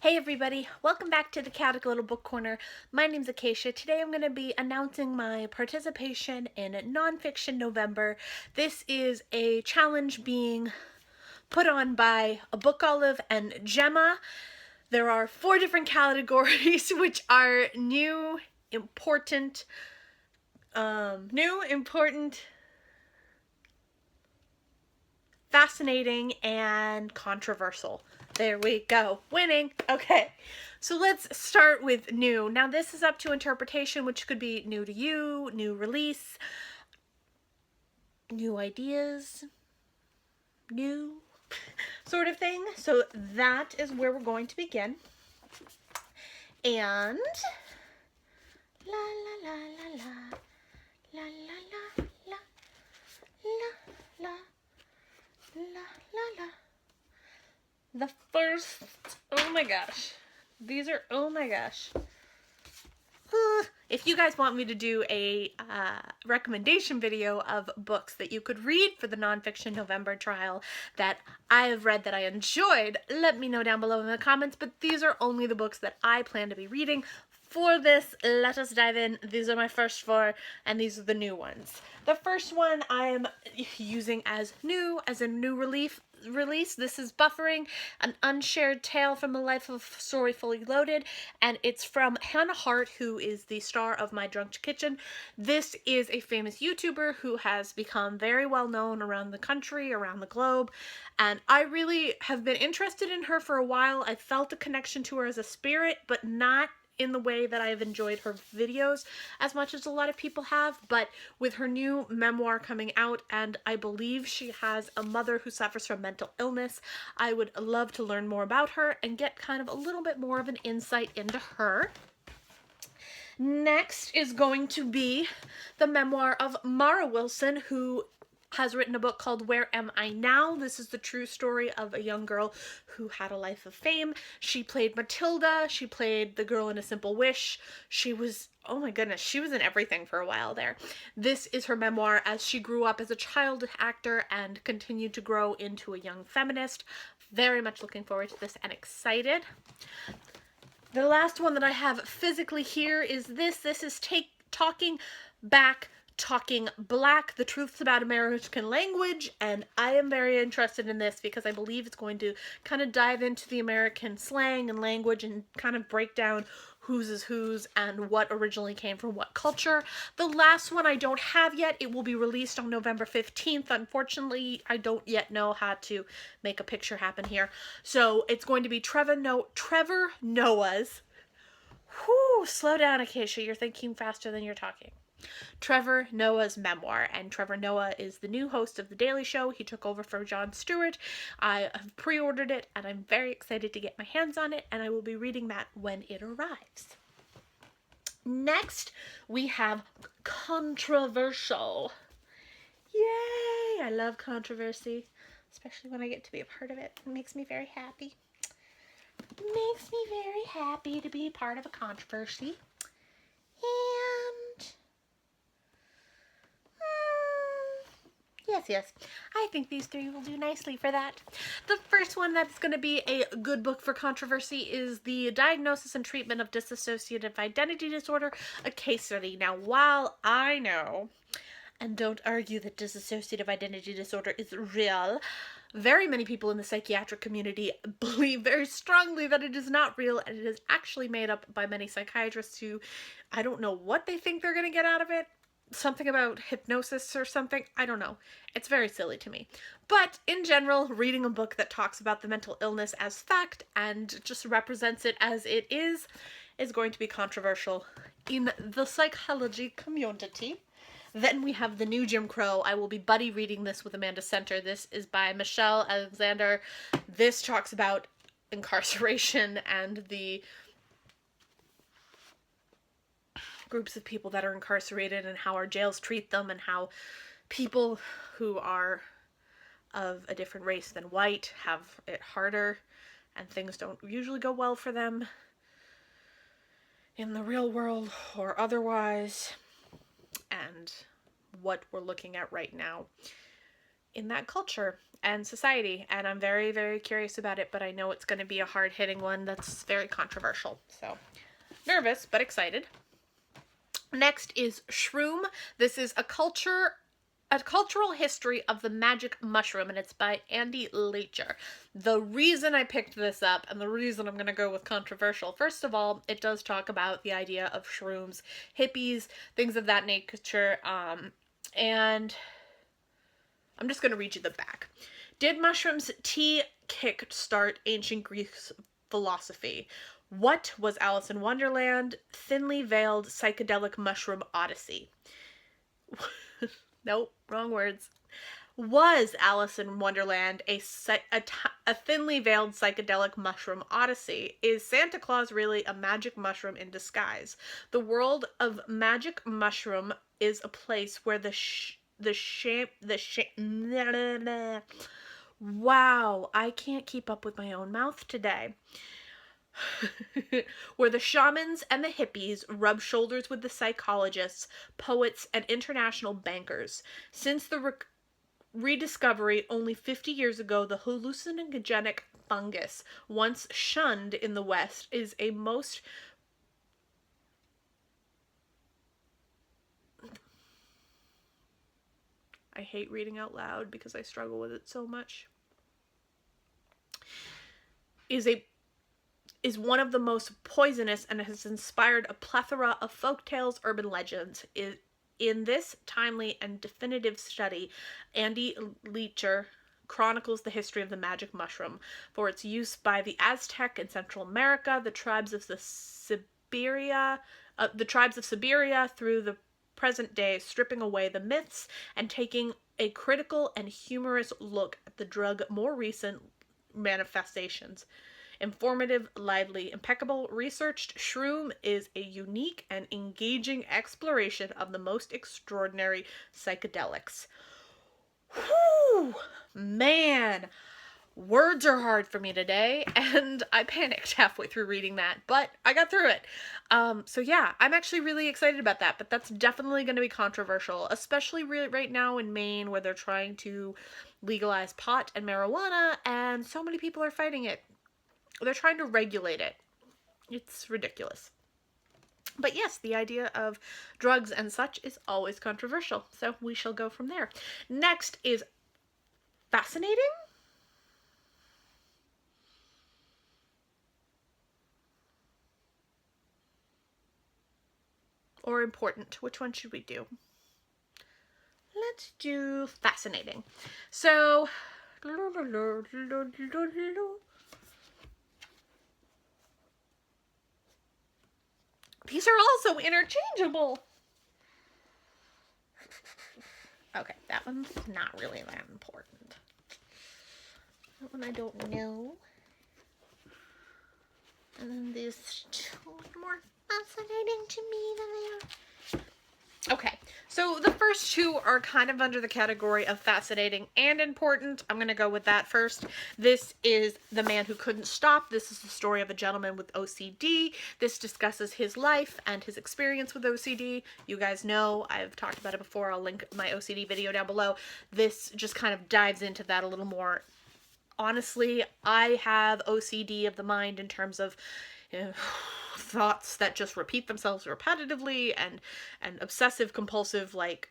Hey everybody, welcome back to the Chaotic Little Book Corner. My name's Acacia. Today I'm going to be announcing my participation in Nonfiction November. This is a challenge being put on by a Book Olive and Gemma. There are 4 different categories which are new, important, fascinating, and controversial. There we go. Winning. Okay. So let's start with new. Now this is up to interpretation, which could be new to you, new release, new ideas, new sort of thing. So that is where we're going to begin. And la la la la la la la la la la la la la. The first, oh my gosh, these are, oh my gosh. If you guys want me to do a recommendation video of books that you could read for the Nonfiction November trial that I have read that I enjoyed, let me know down below in the comments, but these are only the books that I plan to be reading. For this, let us dive in. These are my first 4, and these are the new ones. The first one I am using as a new release. This is Buffering, an unshared tale from the life of Story Fully Loaded, and it's from Hannah Hart, who is the star of My Drunk Kitchen. This is a famous YouTuber who has become very well known around the country, around the globe, and I really have been interested in her for a while. I felt a connection to her as a spirit, but not in the way that I've enjoyed her videos as much as a lot of people have, but with her new memoir coming out, and I believe she has a mother who suffers from mental illness, I would love to learn more about her and get kind of a little bit more of an insight into her. Next is going to be the memoir of Mara Wilson, who has written a book called Where Am I Now? This is the true story of a young girl who had a life of fame. She played Matilda. She played the girl in A Simple Wish. She was, oh my goodness, she was in everything for a while there. This is her memoir as she grew up as a child actor and continued to grow into a young feminist. Very much looking forward to this and excited. The last one that I have physically here is this. This is Talking Back, Talking Black, The Truths About American Language, and I am very interested in this because I believe it's going to kind of dive into the American slang and language and kind of break down whose is whose and what originally came from what culture. The last one I don't have yet. It will be released on November 15th. Unfortunately, I don't yet know how to make a picture happen here. So it's going to be Trevor Noah's, slow down, Acacia, you're thinking faster than you're talking. Trevor Noah's memoir, and Trevor Noah is the new host of The Daily Show. He took over for Jon Stewart. I have pre-ordered it, and I'm very excited to get my hands on it, and I will be reading that when it arrives. Next, we have controversial. Yay! I love controversy, especially when I get to be a part of it. It makes me very happy. It makes me very happy to be part of a controversy. And yes, I think these 3 will do nicely for that. The first one that's going to be a good book for controversy is The Diagnosis and Treatment of Dissociative Identity Disorder, a case study. Now, while I know, and don't argue that dissociative identity disorder is real, very many people in the psychiatric community believe very strongly that it is not real, and it is actually made up by many psychiatrists who, I don't know what they think they're going to get out of it. Something about hypnosis or something. I don't know. It's very silly to me. But in general, reading a book that talks about the mental illness as fact and just represents it as it is going to be controversial in the psychology community. Then we have The New Jim Crow. I will be buddy reading this with Amanda Center. This is by Michelle Alexander. This talks about incarceration and the groups of people that are incarcerated and how our jails treat them, and how people who are of a different race than white have it harder and things don't usually go well for them in the real world or otherwise, and what we're looking at right now in that culture and society, and I'm very, very curious about it, but I know it's going to be a hard-hitting one that's very controversial. So, nervous, but excited. Next is Shroom. This is a cultural history of the magic mushroom, and it's by Andy Leacher. The reason I picked this up, and the reason I'm going to go with controversial, first of all, it does talk about the idea of shrooms, hippies, things of that nature, and I'm just going to read you the back. Did mushrooms tea kickstart ancient Greek philosophy? What was Alice in Wonderland? Thinly veiled psychedelic mushroom odyssey. Nope, wrong words. Was Alice in Wonderland a thinly veiled psychedelic mushroom odyssey? Is Santa Claus really a magic mushroom in disguise? The world of magic mushroom is a place where wow, I can't keep up with my own mouth today. Where the shamans and the hippies rub shoulders with the psychologists, poets, and international bankers. Since the rediscovery only 50 years ago, the hallucinogenic fungus, once shunned in the West, is a most I hate reading out loud because I struggle with it so much. Is one of the most poisonous and has inspired a plethora of folktales, urban legends. In this timely and definitive study, Andy Leacher chronicles the history of the magic mushroom, for its use by the Aztec in Central America, the tribes of Siberia through the present day, stripping away the myths and taking a critical and humorous look at the drug more recent manifestations. Informative, lively, impeccable, researched, Shroom is a unique and engaging exploration of the most extraordinary psychedelics. Whew! Man, words are hard for me today, and I panicked halfway through reading that, but I got through it. So yeah, I'm actually really excited about that, but that's definitely going to be controversial, especially right now in Maine, where they're trying to legalize pot and marijuana, and so many people are fighting it. They're trying to regulate it. It's ridiculous. But yes, the idea of drugs and such is always controversial, so we shall go from there. Next is fascinating. Or important. Which one should we do? Let's do fascinating. So, these are also interchangeable. Okay, that one's not really that important. That one I don't know. And then these two are more fascinating to me than they are. Okay, so the first two are kind of under the category of fascinating and important. I'm going to go with that first. This is The Man Who Couldn't Stop. This is the story of a gentleman with OCD. This discusses his life and his experience with OCD. You guys know, I've talked about it before. I'll link my OCD video down below. This just kind of dives into that a little more. Honestly, I have OCD of the mind in terms of thoughts that just repeat themselves repetitively and obsessive compulsive. Like,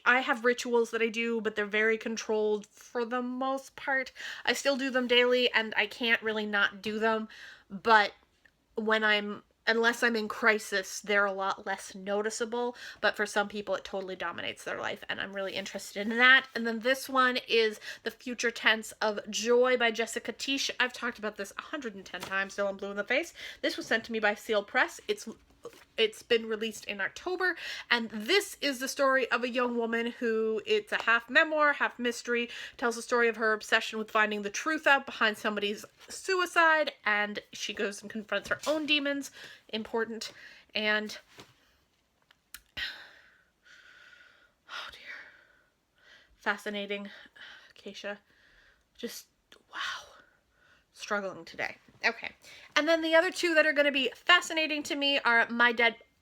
I have rituals that I do, but they're very controlled for the most part. I still do them daily and I can't really not do them, but unless I'm in crisis, they're a lot less noticeable, but for some people it totally dominates their life, and I'm really interested in that. And then this one is The Future Tense of Joy by Jessica Tisch. I've talked about this 110 times, so I'm blue in the face. This was sent to me by Seal Press. It's been released in October, and this is the story of a young woman who, it's a half memoir, half mystery, tells the story of her obsession with finding the truth out behind somebody's suicide, and she goes and confronts her own demons. Important. And oh dear, fascinating. Keisha, just wow, struggling today. Okay, and then the other two that are going to be fascinating to me are My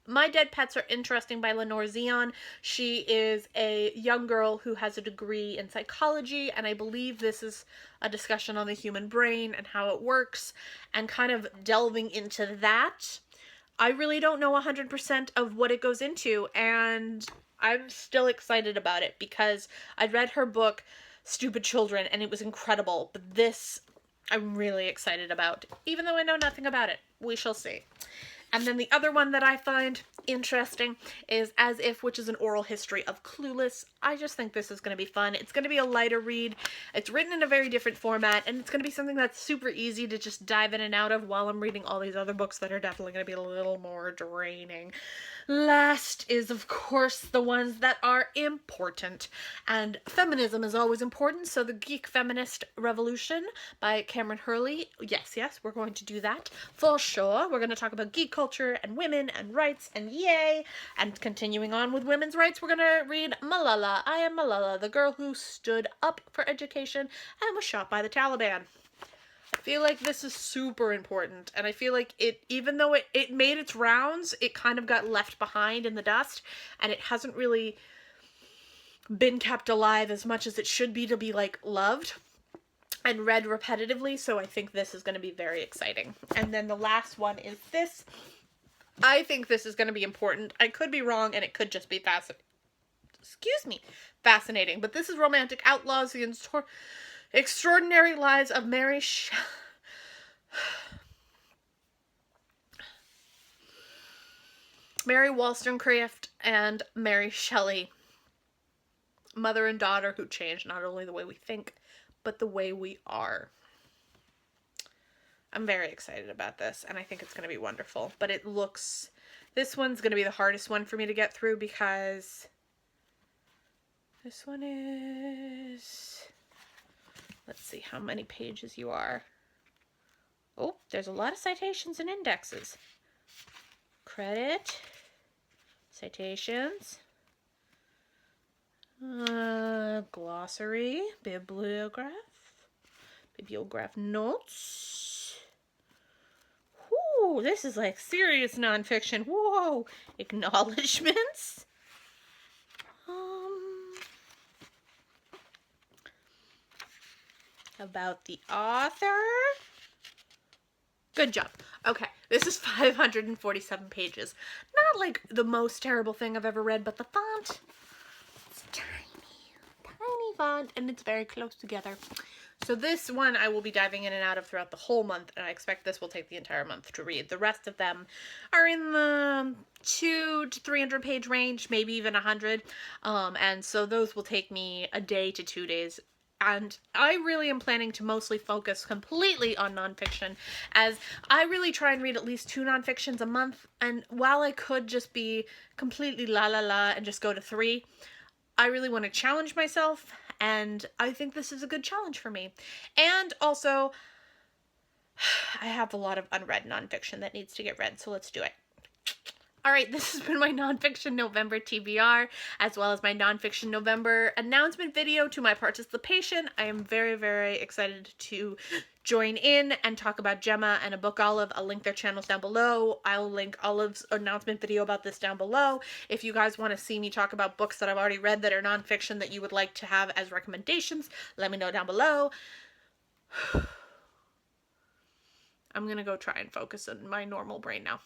My Dead Pets Are Interesting by Lenore Zion. She is a young girl who has a degree in psychology, and I believe this is a discussion on the human brain and how it works, and kind of delving into that. I really don't know 100% of what it goes into, and I'm still excited about it because I read her book, Stupid Children, and it was incredible, but this I'm really excited about, even though I know nothing about it. We shall see. And then the other one that I find interesting is As If, which is an oral history of Clueless. I just think this is going to be fun. It's going to be a lighter read. It's written in a very different format, and it's going to be something that's super easy to just dive in and out of while I'm reading all these other books that are definitely going to be a little more draining. Last is, of course, the ones that are important. And feminism is always important, so The Geek Feminist Revolution by Cameron Hurley. Yes, we're going to do that for sure. We're going to talk about geek culture and women and rights and yay. And continuing on with women's rights, we're going to read Malala. I Am Malala, the girl who stood up for education and was shot by the Taliban. I feel like this is super important, and I feel like it, even though it made its rounds, it kind of got left behind in the dust, and it hasn't really been kept alive as much as it should be to be, like, loved and read repetitively, so I think this is going to be very exciting. And then the last one is this. I think this is going to be important. I could be wrong, and it could just be fascinating, but this is Romantic Outlaws, the Extraordinary Lives of Mary Wollstonecraft and Mary Shelley, mother and daughter who changed not only the way we think, but the way we are. I'm very excited about this, and I think it's going to be wonderful. But this one's going to be the hardest one for me to get through because this one is... Let's see how many pages you are. Oh, there's a lot of citations and indexes. Credit, citations, glossary, bibliograph notes. Whoo, this is like serious nonfiction. Whoa, acknowledgements. About the author. Good job. Okay, this is 547 pages. Not like the most terrible thing I've ever read, but the font, it's tiny font, and it's very close together. So this one I will be diving in and out of throughout the whole month, and I expect this will take the entire month to read. The rest of them are in the 200 to 300 page range, maybe even 100, and so those will take me a day to 2 days. And I really am planning to mostly focus completely on nonfiction, as I really try and read at least 2 nonfictions a month, and while I could just be completely la and just go to 3, I really want to challenge myself, and I think this is a good challenge for me. And also, I have a lot of unread nonfiction that needs to get read, so let's do it. Alright, this has been my Nonfiction November TBR, as well as my Nonfiction November announcement video to my participation. I am very, very excited to join in and talk about Gemma and A Book Olive. I'll link their channels down below. I'll link Olive's announcement video about this down below. If you guys want to see me talk about books that I've already read that are nonfiction that you would like to have as recommendations, let me know down below. I'm gonna go try and focus on my normal brain now.